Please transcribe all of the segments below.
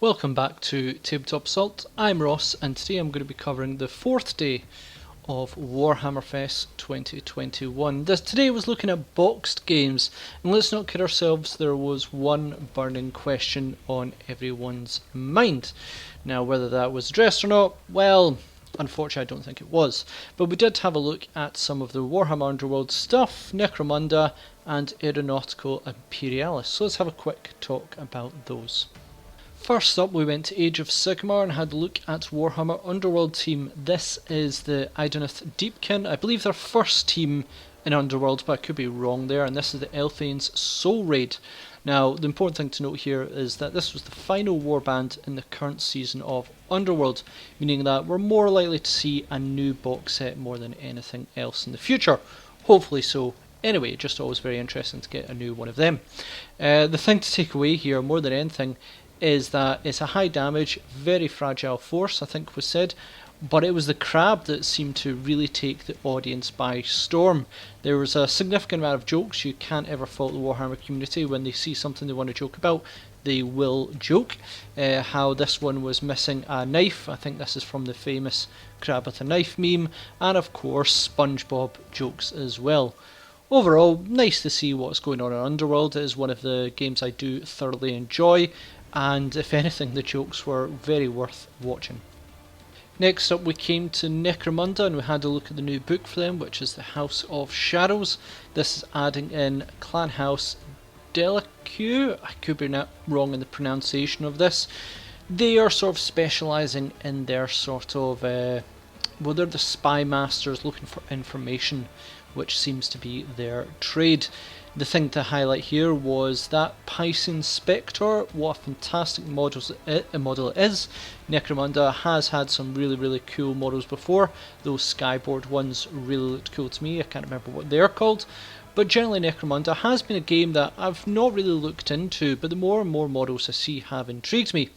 Welcome back to Tabletop Assault. I'm Ross, and today I'm going to be covering the fourth day of Warhammer Fest 2021. Today was looking at boxed games, and let's not kid ourselves, there was one burning question on everyone's mind. Now, whether that was addressed or not, well, unfortunately I don't think it was. But we did have a look at some of the Warhammer Underworld stuff, Necromunda and Aeronautica Imperialis. So let's have a quick talk about those. First up, we went to Age of Sigmar and had a look at Warhammer Underworld team. This is the Idoneth Deepkin, I believe their first team in Underworld, but I could be wrong there, and this is the Elthane's Soul Raid. Now, the important thing to note here is that this was the final warband in the current season of Underworld, meaning that we're more likely to see a new box set more than anything else in the future. Hopefully so. Anyway, just always very interesting to get a new one of them. The thing to take away here, more than anything, is that it's a high damage, very fragile force, I think was said, but it was the crab that seemed to really take the audience by storm. There was a significant amount of jokes. You can't ever fault the Warhammer community. When they see something they want to joke about, they will joke. How this one was missing a knife, I think this is from the famous crab with a knife meme, and of course SpongeBob jokes as well. Overall, nice to see what's going on in Underworld. It is one of the games I do thoroughly enjoy, and if anything, the jokes were very worth watching. Next up, we came to Necromunda and we had a look at the new book for them, which is the House of Shadows. This is adding in Clan House Delaque. I could be wrong in the pronunciation of this. They are sort of specialising in their sort of, they're the spy masters looking for information, which seems to be their trade. The thing to highlight here was that Piscean Spectre. What a fantastic model it is. Necromunda has had some really cool models before. Those Skyboard ones really looked cool to me. I can't remember what they're called. But generally Necromunda has been a game that I've not really looked into, but the more and more models I see have intrigued me.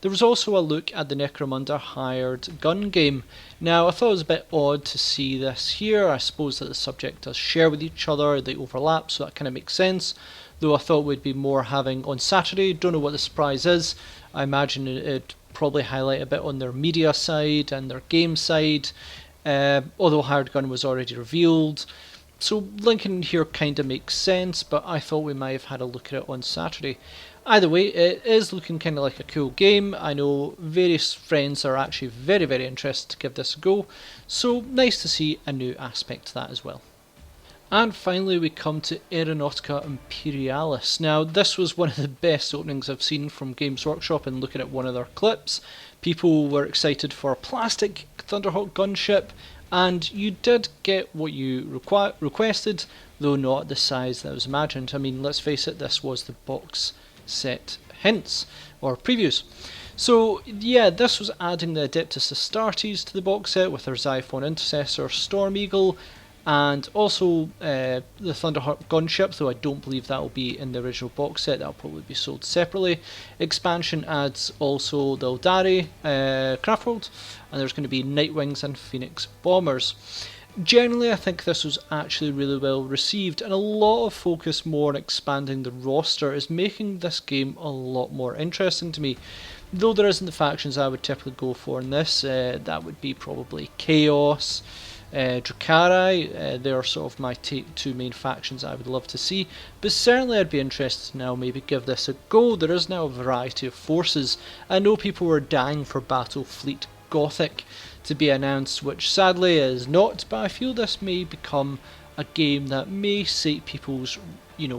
There was also a look at the Necromunda hired gun game. Now, I thought it was a bit odd to see this here. I suppose that the subject does share with each other, they overlap, so that kind of makes sense. Though I thought we'd be more having on Saturday, don't know what the surprise is. I imagine it'd probably highlight a bit on their media side and their game side, although hired gun was already revealed. So linking here kind of makes sense, but I thought we might have had a look at it on Saturday. Either way, it is looking kind of like a cool game. I know various friends are actually very interested to give this a go, so nice to see a new aspect to that as well. And finally we come to Aeronautica Imperialis. Now, this was one of the best openings I've seen from Games Workshop, and looking at one of their clips, people were excited for a plastic Thunderhawk gunship, and you did get what you requested, though not the size that was imagined. I mean, let's face it, this was the box set hints, or previews. So yeah, this was adding the Adeptus Astartes to the box set with their Xiphon Intercessor, Storm Eagle, and also the Thunderhawk gunship, though I don't believe that will be in the original box set. That will probably be sold separately. Expansion adds also the Eldari Craftworld, and there's going to be Nightwings and Phoenix Bombers. Generally, I think this was actually really well received, and a lot of focus more on expanding the roster is making this game a lot more interesting to me. Though there isn't the factions I would typically go for in this, that would be probably Chaos, Drukhari. They are sort of my two main factions I would love to see, but certainly I'd be interested to now maybe give this a go. There is now a variety of forces. I know people were dying for Battlefleet Gothic to be announced, which sadly is not, but I feel this may become a game that may sate people's,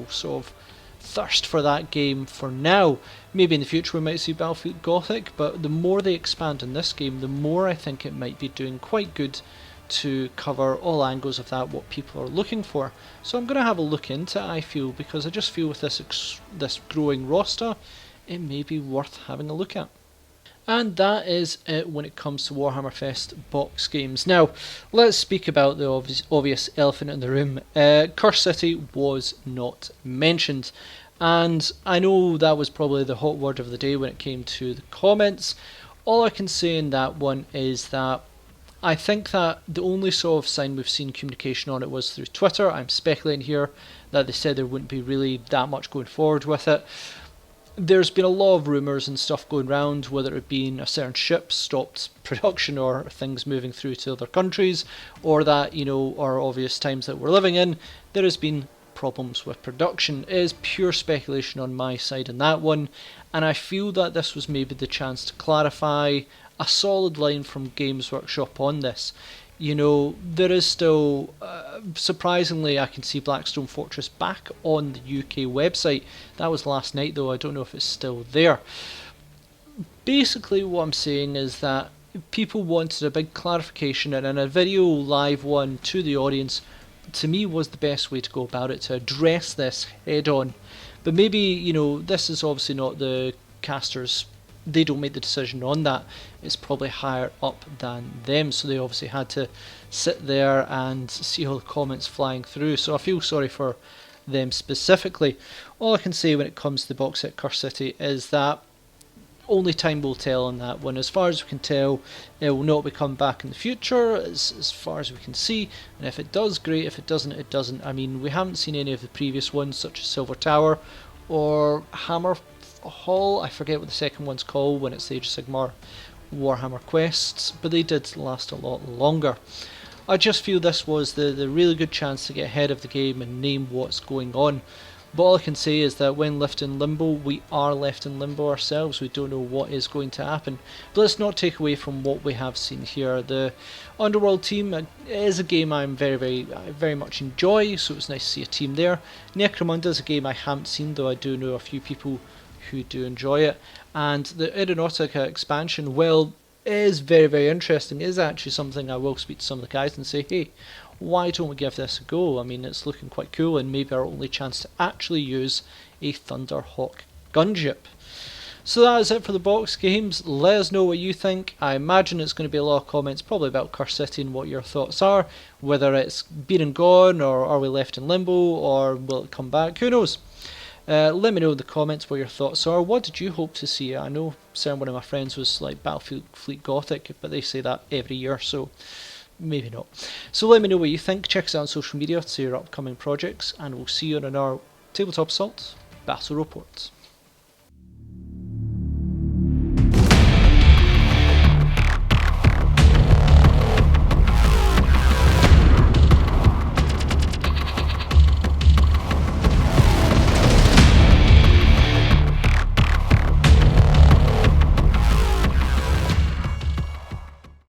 sort of thirst for that game for now. Maybe in the future we might see Battlefleet Gothic, but the more they expand in this game, the more I think it might be doing quite good to cover all angles of that, what people are looking for. So I'm going to have a look into it, I feel, because I just feel with this growing roster, it may be worth having a look at. And that is it when it comes to Warhammer Fest box games. Now, let's speak about the obvious elephant in the room. Curse City was not mentioned, and I know that was probably the hot word of the day when it came to the comments. All I can say in that one is that I think that the only sort of sign we've seen communication on it was through Twitter. I'm speculating here that they said there wouldn't be really that much going forward with it. there's been a lot of rumours and stuff going around, whether it being a certain ship stopped production or things moving through to other countries, or that, are obvious times that we're living in, there has been problems with production. It is pure speculation on my side on that one, and I feel that this was maybe the chance to clarify a solid line from Games Workshop on this. There is still, surprisingly, I can see Blackstone Fortress back on the UK website. That was last night, though. I don't know if it's still there. Basically, what I'm saying is that people wanted a big clarification, and in a video live one to the audience, to me, was the best way to go about it, to address this head on. But maybe, this is obviously not the casters. They don't make the decision on that. It's probably higher up than them, so they obviously had to sit there and see all the comments flying through. So I feel sorry for them specifically. All I can say when it comes to the box set Curse City is that only time will tell on that one. As far as we can tell, it will not be coming back in the future, as far as we can see. And if it does, great. If it doesn't, it doesn't. I mean, we haven't seen any of the previous ones, such as Silver Tower or Hammer Hall. I forget what the second one's called when it's the Age of Sigmar Warhammer quests, but they did last a lot longer. I just feel this was the really good chance to get ahead of the game and name what's going on. But all I can say is that when left in limbo, we are left in limbo ourselves. We don't know what is going to happen. But let's not take away from what we have seen here. The Underworld team is a game I very much enjoy, so it's nice to see a team there. Necromunda is a game I haven't seen, though I do know a few people who do enjoy it. And the Aeronautica expansion, well, is very interesting. It is actually something I will speak to some of the guys and say, hey, why don't we give this a go? I mean, it's looking quite cool, and maybe our only chance to actually use a Thunderhawk gunship. So that is it for the box games. Let us know what you think. I imagine it's going to be a lot of comments probably about Curse City and what your thoughts are, whether it's been and gone, or are we left in limbo, or will it come back? Who knows? Let me know in the comments what your thoughts are. What did you hope to see? I know one of my friends was like Battlefield Fleet Gothic, but they say that every year, so maybe not. So let me know what you think. Check us out on social media to see your upcoming projects, and we'll see you on our Tabletop Assault Battle Reports.